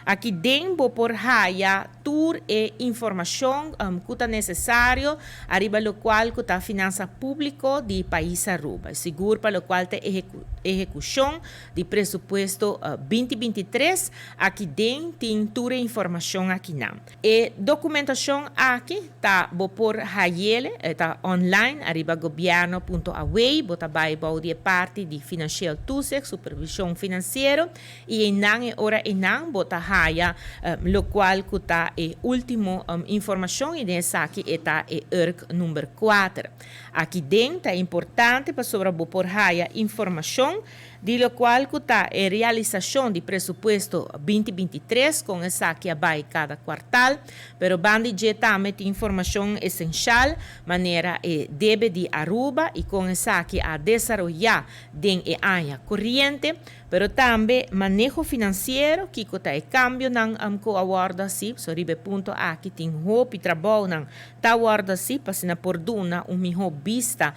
Aqui dentro por haya tour e informação que está necessário arriba lo qual que está finança público de país Aruba. Seguro para lo qual tem execução de presupuesto 2023 aqui dentro tem tour e informação aqui não. E documentação aqui está por hayele está online arriba governo.away bota vai de parte de financial tusek supervisão financeiro e enang e ora enang bota haya lo qual que está e último informação e nessa aqui está e ERC número 4. Aqui dentro é importante para sobre por haya informação de lo qual que está a realização de presupuesto 2023 com essa aqui vai cada quartal, pero bandi já também tem informação essencial maneira debe de Aruba e com essa aqui a desarrollar den e área corriente, pero também manejo financeiro que está e cambio nang ko awarda si so ribe punto aqui tem hope trabalho nang ta awarda si pasina por duna melhor vista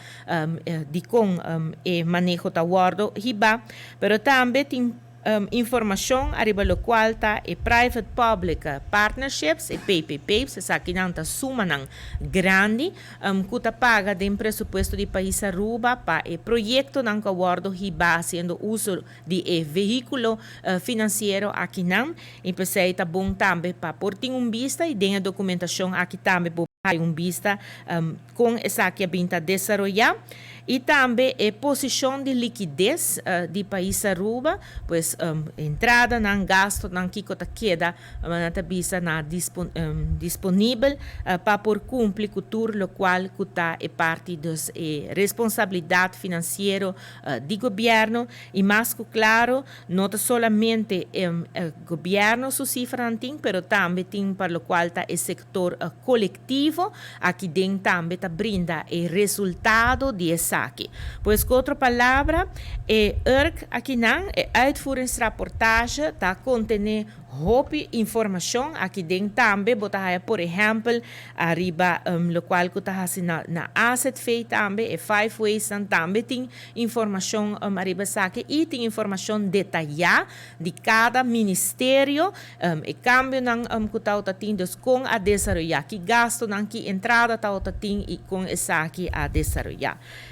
de com e manejo ta awardo hiba, pero também tem informação arriba lo qual está e private public partnerships e PPPs essa aqui não está suma não grande que está paga de presupuesto de país Aruba para e projeto não que awardo hiba sendo uso de veículo financeiro aqui não e pensei está bom também para por ter vista e tem a documentação aqui também para vista com essa aqui a binta desarrollar e também a posição de liquidez de país Aruba, pois entrada não gasto não que queda na visa na disponível para por cumprir com tudo o qual está é parte das responsabilidade financeira do governo e mais claro não somente o governo sua cifra não pero também tem para o qual está o setor coletivo aqui dentro também está brinda o resultado de aqui. Pois, com outra palavra, ERC aqui não, uitvoeringsrapportage, está contendo hope informação aqui dentro também, botar por exemplo, arriba, lo qual que está na asset fee também, e 5 ways também tem informação arriba aqui e tem informação detalhada de cada ministério, e cambio não que está tendo com a desarrollar, que gasto não que entrada está tendo e com essa aqui a desarrollar.